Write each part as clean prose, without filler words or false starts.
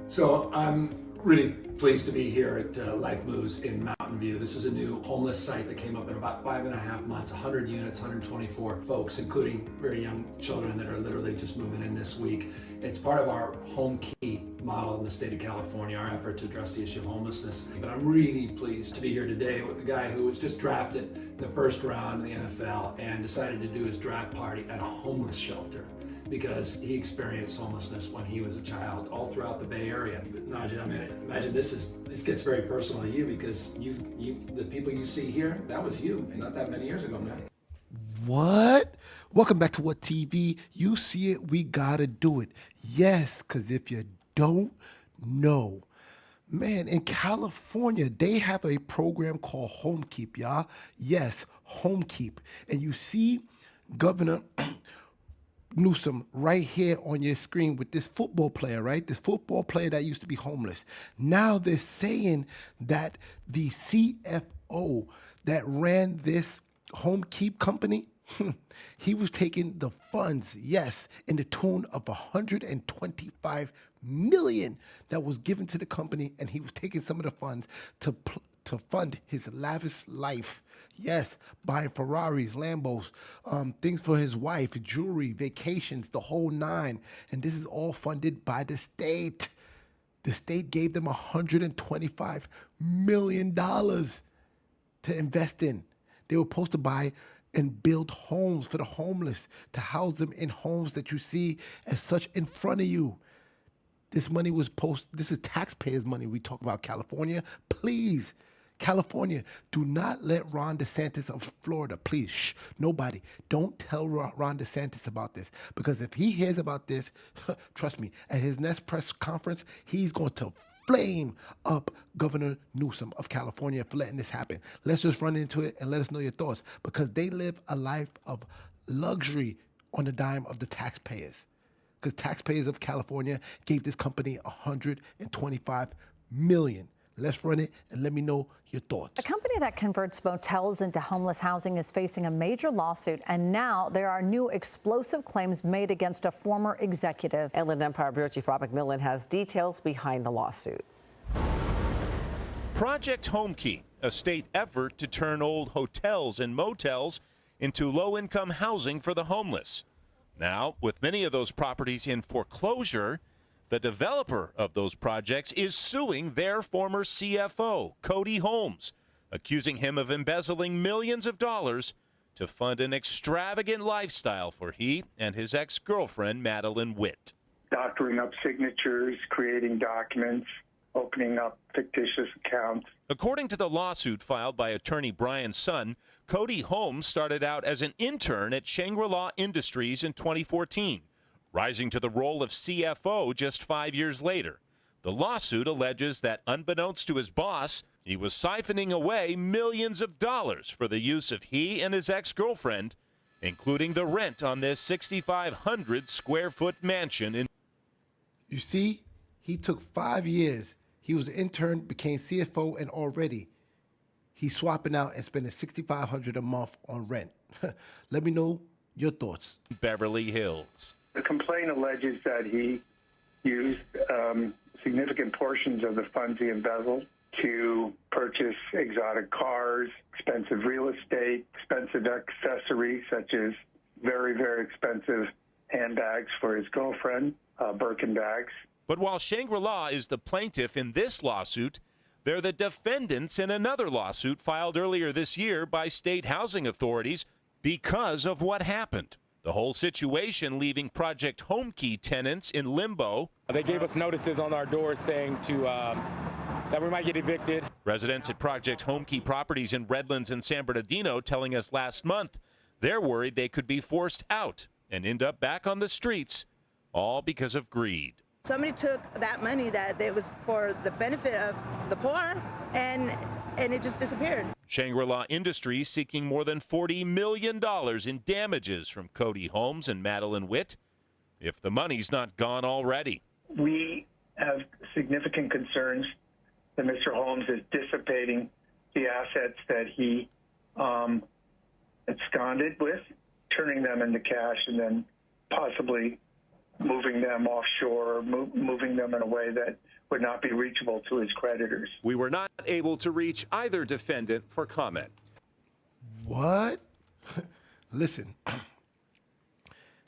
So I'm really pleased to be here at Life Moves in Mountain View. This is a new homeless site that came up in about 5.5 months, 100 units, 124 folks, including very young children that are literally just moving in this week. It's part of our Homekey model in the state of California, our effort to address the issue of homelessness. But I'm really pleased to be here today with a guy who was just drafted in the first round in the NFL and decided to do his draft party at a homeless shelter, because he experienced homelessness when he was a child all throughout the Bay Area. But Najee, I mean, imagine this gets very personal to you, because the people you see here, that was you not that many years ago, man. What? Welcome back to What TV. You see it, we gotta do it. Yes, because if you don't know, man, in California, they have a program called Homekeep, y'all. Yes, Homekeep. And you see Governor Newsom right here on your screen with this football player, right? This football player that used to be homeless. Now they're saying that the CFO that ran this Homekeep company, he was taking the funds, yes, in the tune of $125 million that was given to the company, and he was taking some of the funds to fund his lavish life. Yes, buying Ferraris, Lambos, things for his wife, jewelry, vacations, the whole nine. And this is all funded by the state. The state gave them $125 million to invest in. They were supposed to buy and build homes for the homeless, to house them in homes that you see as such in front of you. This money was this is taxpayers' money. We talk about California. Please, California, do not let Ron DeSantis of Florida, please, shh, nobody, don't tell Ron DeSantis about this. Because if he hears about this, trust me, at his next press conference, he's going to flame up Governor Newsom of California for letting this happen. Let's just run into it and let us know your thoughts, because they live a life of luxury on the dime of the taxpayers. Because taxpayers of California gave this company $125 million. Let's run it and let me know your thoughts. A company that converts motels into homeless housing is facing a major lawsuit, and now there are new explosive claims made against a former executive. Inland Empire Bureau Chief Rob McMillan has details behind the lawsuit. Project Homekey, a state effort to turn old hotels and motels into low-income housing for the homeless. Now, with many of those properties in foreclosure, the developer of those projects is suing their former CFO, Cody Holmes, accusing him of embezzling millions of dollars to fund an extravagant lifestyle for he and his ex-girlfriend, Madeline Witt. Doctoring up signatures, creating documents, opening up fictitious accounts. According to the lawsuit filed by attorney Brian Sun, Cody Holmes started out as an intern at Shangri-La Industries in 2014. Rising to the role of CFO just 5 years later. The lawsuit alleges that, unbeknownst to his boss, he was siphoning away millions of dollars for the use of he and his ex-girlfriend, including the rent on this 6,500 square foot mansion in. You see, he took 5 years. He was an intern, became CFO, and already he's swapping out and spending $6,500 a month on rent. Let me know your thoughts. Beverly Hills. The complaint alleges that he used significant portions of the funds he embezzled to purchase exotic cars, expensive real estate, expensive accessories such as very, very expensive handbags for his girlfriend, Birkin bags. But while Shangri-La is the plaintiff in this lawsuit, they're the defendants in another lawsuit filed earlier this year by state housing authorities because of what happened. The whole situation leaving Project Homekey tenants in limbo. They gave us notices on our doors saying that we might get evicted. Residents at Project Homekey properties in Redlands and San Bernardino telling us last month they're worried they could be forced out and end up back on the streets, all because of greed. Somebody took that money that it was for the benefit of the poor, and it just disappeared. Shangri-La Industries seeking more than $40 million in damages from Cody Holmes and Madeline Witt, if the money's not gone already. We have significant concerns that Mr. Holmes is dissipating the assets that he absconded with, turning them into cash, and then possibly moving them offshore, moving them in a way that would not be reachable to his creditors. We were not able to reach either defendant for comment. What? Listen,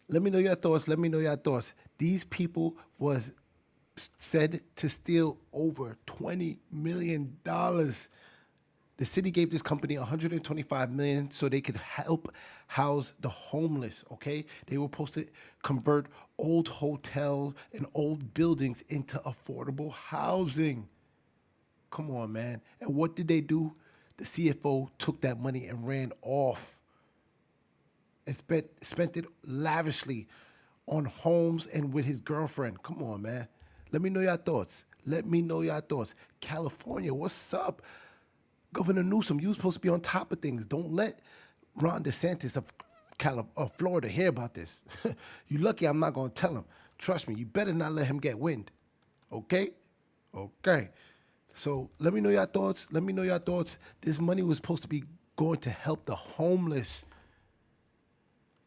let me know your thoughts. Let me know your thoughts. These people was said to steal over $20 million. The city gave this company $125 million so they could help house the homeless, okay? They were supposed to convert old hotels and old buildings into affordable housing. Come on, man. And what did they do? The CFO took that money and ran off and spent it lavishly on homes and with his girlfriend. Come on, man. Let me know your thoughts. Let me know your thoughts. California, what's up? Governor Newsom, you're supposed to be on top of things. Don't let Ron DeSantis of Florida hear about this. You're lucky I'm not going to tell him. Trust me, you better not let him get wind. Okay? Okay. So let me know your thoughts. Let me know your thoughts. This money was supposed to be going to help the homeless,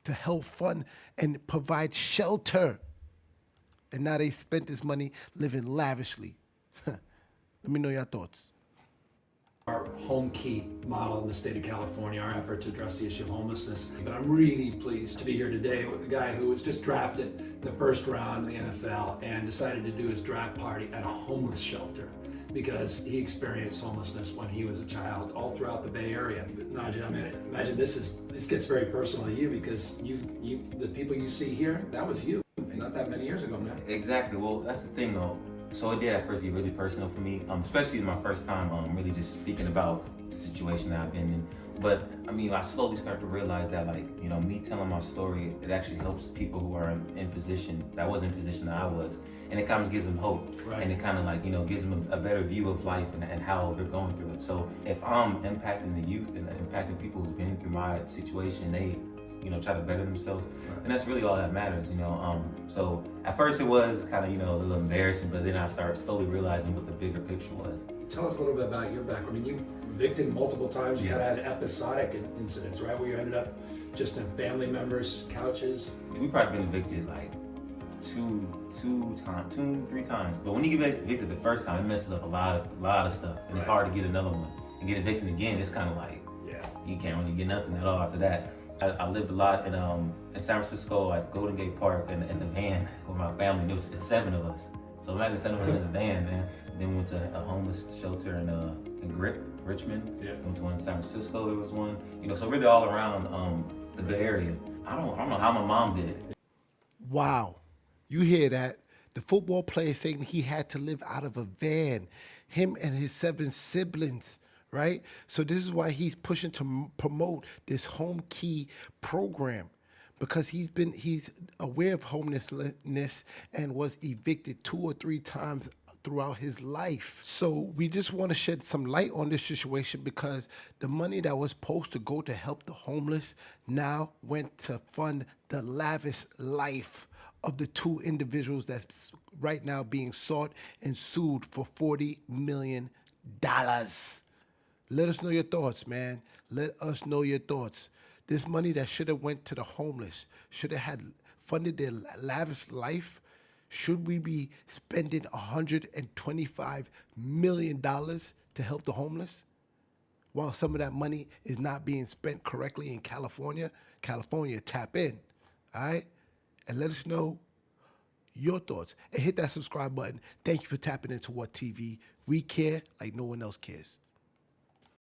to help fund and provide shelter. And now they spent this money living lavishly. Let me know your thoughts. Our Homekey model in the state of California, our effort to address the issue of homelessness. But I'm really pleased to be here today with a guy who was just drafted in the first round in the NFL and decided to do his draft party at a homeless shelter because he experienced homelessness when he was a child all throughout the Bay Area. Najee, I mean, imagine this gets very personal to you because the people you see here, that was you not that many years ago, man. Exactly. Well, that's the thing, though. So it did at first get really personal for me, especially my first time really just speaking about the situation that I've been in. But I mean, I slowly start to realize that, like, you know, me telling my story, it actually helps people who are in position that was in position that I was, and it kind of gives them hope, right. And it kind of like, you know, gives them a better view of life and how they're going through it. So if I'm impacting the youth and impacting people who's been through my situation, they, you know, try to better themselves, and that's really all that matters, you know. So at first it was kind of, you know, a little embarrassing, but then I started slowly realizing what the bigger picture was. Tell us a little bit about your background. I mean, you evicted multiple times. You Yes. kind of had episodic incidents, right, where you ended up just in family members' couches. We probably been evicted like two, 3 times. But when you get evicted the first time, it messes up a lot of stuff, and it's hard to get another one. And get evicted again, it's kind of like, you can't really get nothing at all after that. I lived a lot in San Francisco at Golden Gate Park in the van with my family. There was 7 of us. So imagine 7 of us in the van, man. Then we went to a homeless shelter in Richmond. Yeah. Went to one in San Francisco. There was one. You know, so really all around the Bay Area. I don't know how my mom did it. Wow. You hear that? The football player saying he had to live out of a van. Him and his 7 siblings. Right? So this is why he's pushing to promote this Homekey program, because he's aware of homelessness and was evicted 2 or 3 times throughout his life. So we just want to shed some light on this situation, because the money that was supposed to go to help the homeless now went to fund the lavish life of the 2 individuals that's right now being sought and sued for $40 million. Let us know your thoughts, man. Let us know your thoughts. This money that should have went to the homeless, should have had funded their lavish life, should we be spending $125 million to help the homeless? While some of that money is not being spent correctly in California. California, tap in, all right? And let us know your thoughts. And hit that subscribe button. Thank you for tapping into What TV. We care like no one else cares.